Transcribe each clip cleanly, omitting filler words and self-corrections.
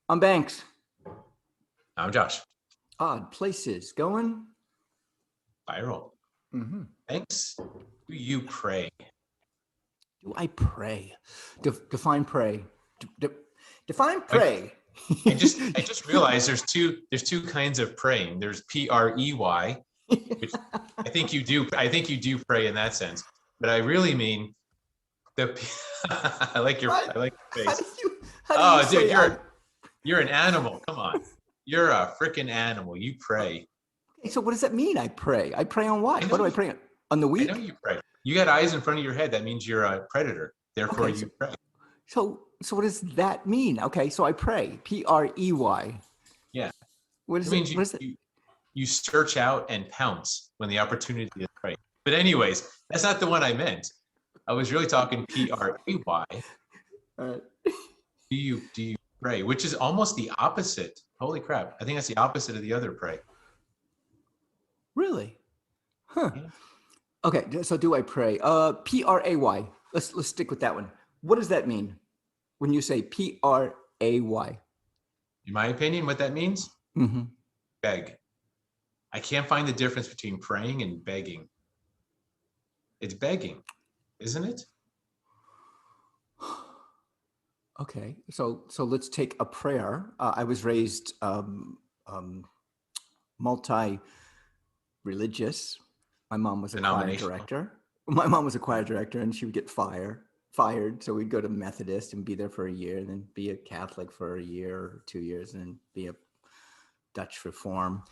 I'm Banks. I'm Josh. Odd places going. Viral. Mm-hmm. Thanks. Do you pray? Do I pray? Define pray. Define I, pray. I just realized there's two kinds of praying. There's PREY, which I think you do pray in that sense. But I really mean the What? I like your How face. do you? How do you Oh, dude, say I? you're an animal. Come on. You're a freaking animal. You pray. Okay, so what does that mean? I pray. I pray on I what? know What do I you pray on the I know week? you pray. You got eyes in front of your head. That means you're a predator. Therefore Okay, you pray. so what does that mean? Okay, so I pray. PREY. Yeah. What It is it? means What is it? you search out and pounce when the opportunity is right. But anyways, that's not the one I meant. I was really talking PREY. Uh, Do you pray? Which is almost the opposite. Holy crap! I think that's the opposite of the other pray. really? Huh. Yeah. Okay, so do I pray? PRAY. Let's stick with that one. What does that mean when you say PRAY? In my opinion, what that means, Mm-hmm. beg. I can't find the difference between praying and begging. It's begging, isn't it? Okay, so let's take a prayer. I was raised um, multi-religious. My mom was a choir Denominational. director. My mom was a choir director, and she would get fired. So we'd go to Methodist and be there for a year, and then be a Catholic for a year or 2 years, and then be a Dutch Reform.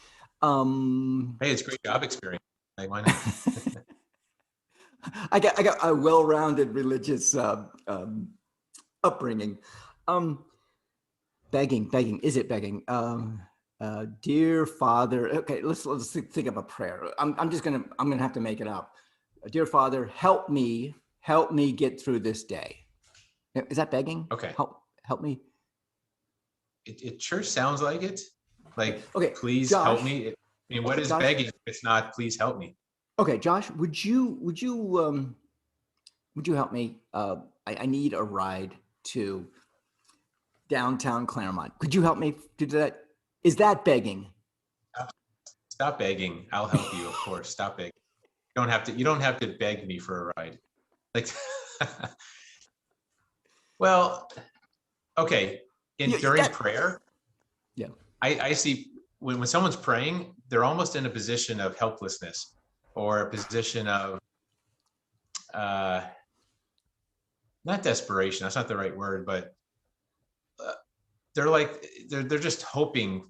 Um, Hey, it's great job experience. Like, why not? I got a well-rounded religious upbringing. Um, begging. Is it begging? Dear Father. Okay, let's think of a prayer. I'm gonna have to make it up. Dear Father, help me get through this day. Is that begging? Okay. Help me. It sure sounds like it. Okay, Like, okay, please help Josh. me. I mean, what is Josh. begging if it's not please help me? Okay, Josh. Would you help me? I need a ride to downtown Claremont. Could you help me do that? Is that begging? Stop begging. I'll help you, of course. Stop begging. You don't have to beg me for a ride. Like well, okay. In You during got prayer, yeah. I see when someone's praying, they're almost in a position of helplessness or a position of uh not desperation, that's not the right word, but uh, they're just hoping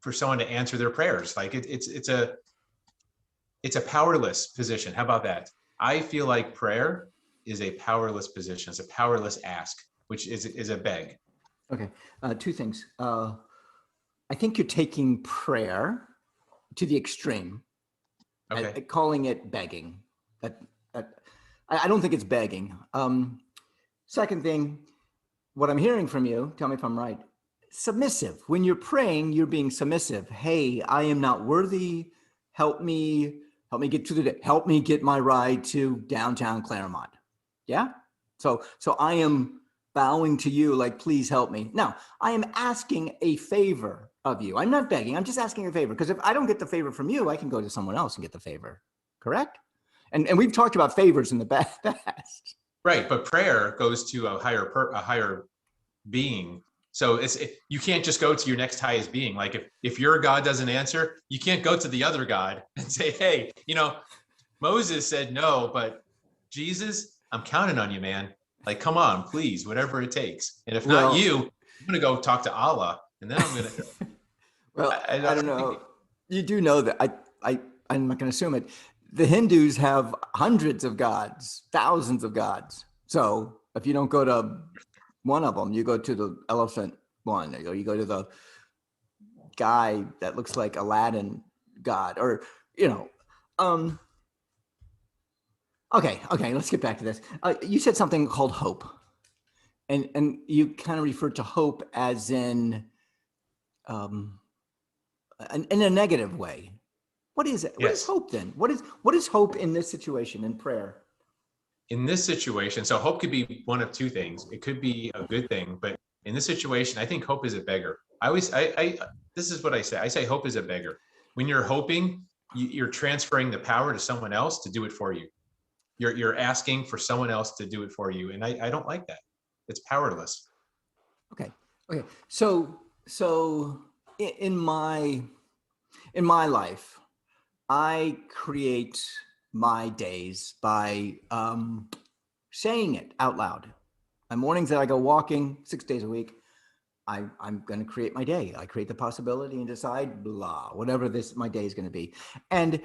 for someone to answer their prayers. Like it's a powerless position. How about that? I feel like prayer is a powerless position. It's a powerless ask, which is a beg. Okay. Two things. I think you're taking prayer to the extreme, Okay. calling it begging. That, that I don't think it's begging. Second thing, what I'm hearing from you, tell me if I'm right. Submissive. When you're praying, you're being submissive. Hey, I am not worthy. Help me. Help me get to the day. Help me get my ride to downtown Claremont. Yeah. So I am bowing to you, like, please help me. Now, I am asking a favor of you. I'm not begging. I'm just asking a favor, because if I don't get the favor from you, I can go to someone else and get the favor. Correct? And we've talked about favors in the past. Right, but prayer goes to a higher being. So you can't just go to your next highest being. Like if your God doesn't answer, you can't go to the other God and say, hey, Moses said no, but Jesus, I'm counting on you, man. Like, come on, please, whatever it takes. And if not Well, you, I'm gonna go talk to Allah, and then I'm gonna. well, I I don't think know. You do know that I'm not going to assume it. The Hindus have hundreds of gods, thousands of gods. So if you don't go to one of them, you go to the elephant one, or you go to the guy that looks like Aladdin god, or you know. Um, okay. Let's get back to this. You said something called hope, and you kind of referred to hope as um, in a negative way. What is it? What is yes. hope then? What is hope in this situation in prayer? In this situation, so hope could be one of two things. It could be a good thing, but in this situation, I think hope is a beggar. This is what I say. I say hope is a beggar. When you're hoping, you're transferring the power to someone else to do it for you. You're asking for someone else to do it for you. And I don't like that. It's powerless. Okay. Okay. So in my life, I create my days by saying it out loud. My mornings that I go walking 6 days a week, I'm going to create my day. I create the possibility and decide blah, whatever my day is going to be. And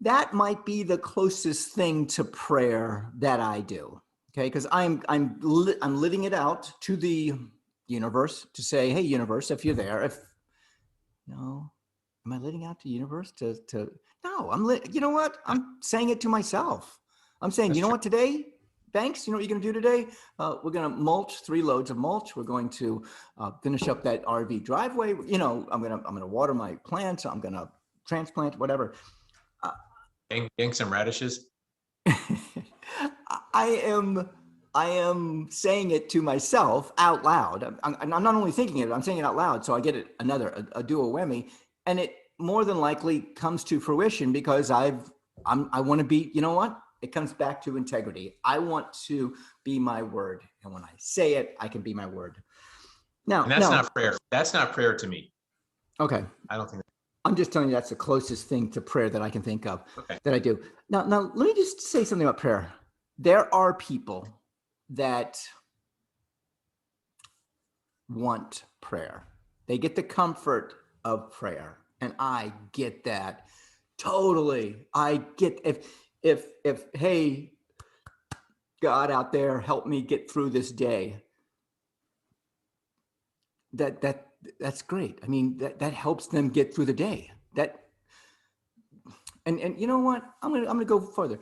that might be the closest thing to prayer that I do. Okay. Because I'm living it out to the universe to say, hey, universe, if you're there, no, am I living out to the universe no, you know what? I'm saying it to myself. I'm saying, That's you know true. what, today, Banks, you know what you're going to do today? We're going to mulch 3 loads of mulch. We're going to finish up that RV driveway. You know, I'm going to water my plants. I'm going to transplant, whatever. Gang some radishes. I am saying it to myself out loud. I'm not only thinking it, I'm saying it out loud. So I get a dual whammy, and it more than likely comes to fruition because I want to be, you know what? It comes back to integrity. I want to be my word. And when I say it, I can be my word. And that's not prayer. That's not prayer to me. Okay. I don't think. I'm just telling you that's the closest thing to prayer that I can think of Okay. that I do. Now, let me just say something about prayer. There are people that want prayer. They get the comfort of prayer. And I get that totally. I get if hey, God out there, help me get through this day. That's great. I mean, that helps them get through the day. And you know what? I'm gonna go further.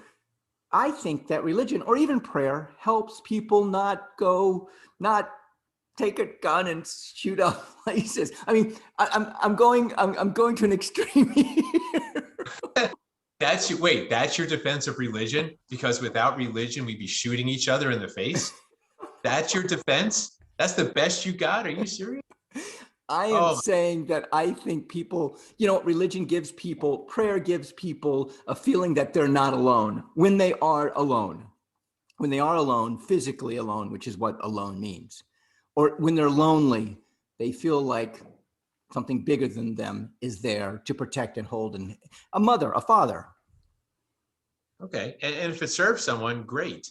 I think that religion or even prayer helps people not take a gun and shoot up places. I mean, I'm going to an extreme here. That's your defense of religion? Because without religion, we'd be shooting each other in the face. That's your defense? That's the best you got? Are you serious? I am saying that I think people, you know, religion gives people, prayer gives people a feeling that they're not alone when they are alone. When they are alone, physically alone, which is what alone means. Or when they're lonely, they feel like something bigger than them is there to protect and hold, and a mother, a father. Okay, and if it serves someone, great.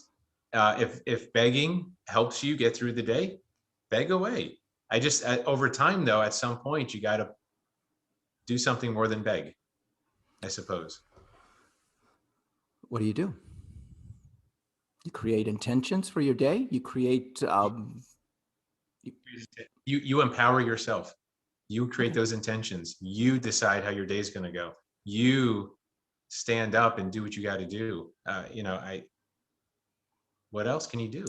If begging helps you get through the day, beg away. Over time though, at some point you got to do something more than beg, I suppose. What do? You create intentions for your day. You create. You empower yourself. You create those intentions. You decide how your day is going to go. You stand up and do what you got to do. What else can you do?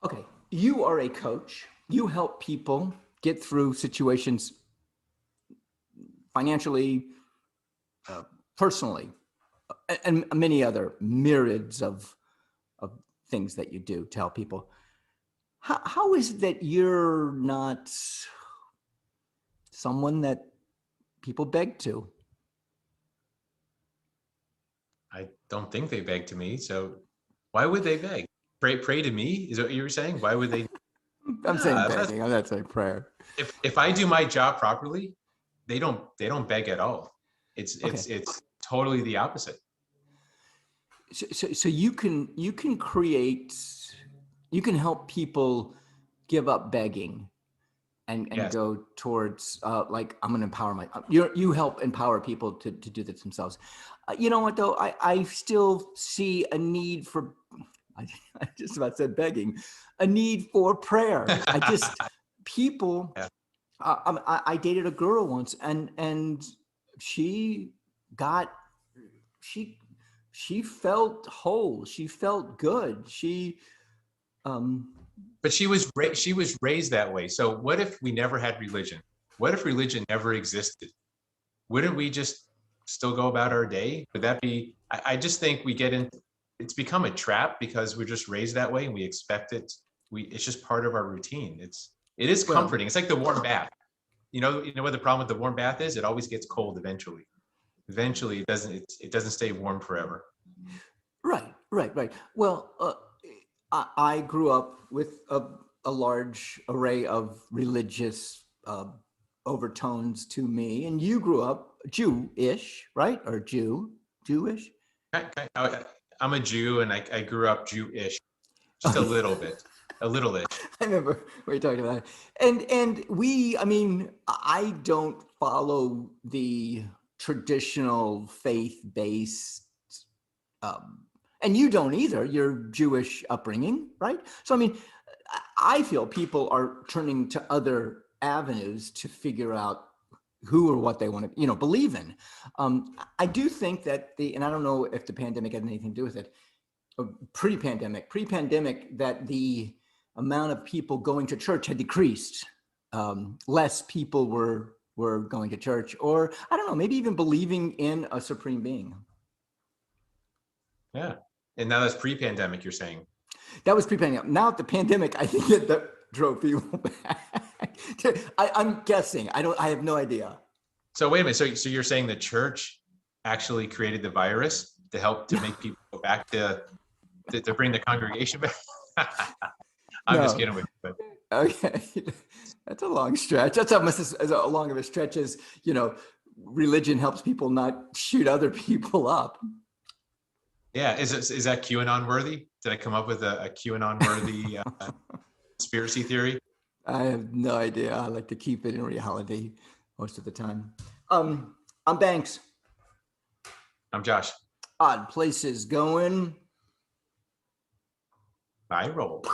Okay, you are a coach. You help people get through situations financially, personally, and many other myriads of things that you do to help people. How is it that you're not someone that people beg to? I don't think they beg to me. So why would they beg? Pray to me? Is that what you were saying? Why would they? I'm saying begging. I'm not saying prayer. If I do my job properly, they don't beg at all. It's totally the opposite. So you can create, you can help people give up begging and Yes. go towards like, I'm going to empower you help empower people to do this themselves. You know what though? I still see a need for, I just about said begging, a need for prayer. People, Yeah. I dated a girl once and she got, she felt whole. She felt good. But she was raised that way. So what if we never had religion? What if religion never existed? Wouldn't we just still go about our day? Would that be? I just think we get in. It's become a trap because we're just raised that way and we expect it it's just part of our routine. It is Well, comforting. It's like the warm bath. You know what the problem with the warm bath is? It always gets cold eventually. Eventually, it doesn't stay warm forever. right. Well, I grew up with a large array of religious overtones to me, and you grew up Jewish, right? Or Jewish? I'm a Jew, and I grew up Jewish, just a Okay. little bit, a little-ish. I remember we were talking about it. And we, I mean, I don't follow the traditional faith-based, um, and you don't either. Your Jewish upbringing, right? So I mean, I feel people are turning to other avenues to figure out who or what they want to, believe in. I do think that and I don't know if the pandemic had anything to do with it, pre-pandemic, that the amount of people going to church had decreased. Less people were going to church, or I don't know, maybe even believing in a supreme being. Yeah. And now that's pre-pandemic, you're saying. That was pre-pandemic. Now the pandemic, I think that drove people back. I'm guessing. I have no idea. So wait a minute. So you're saying the church actually created the virus to make people go back to bring the congregation back? I'm just No. kidding with you, but Okay. That's a long stretch. That's almost as long of a stretch as, religion helps people not shoot other people up. yeah, is that QAnon worthy? Did I come up with a QAnon worthy conspiracy theory? I have no idea. I like to keep it in reality most of the time. I'm Banks. I'm Josh. Odd places going. I roll.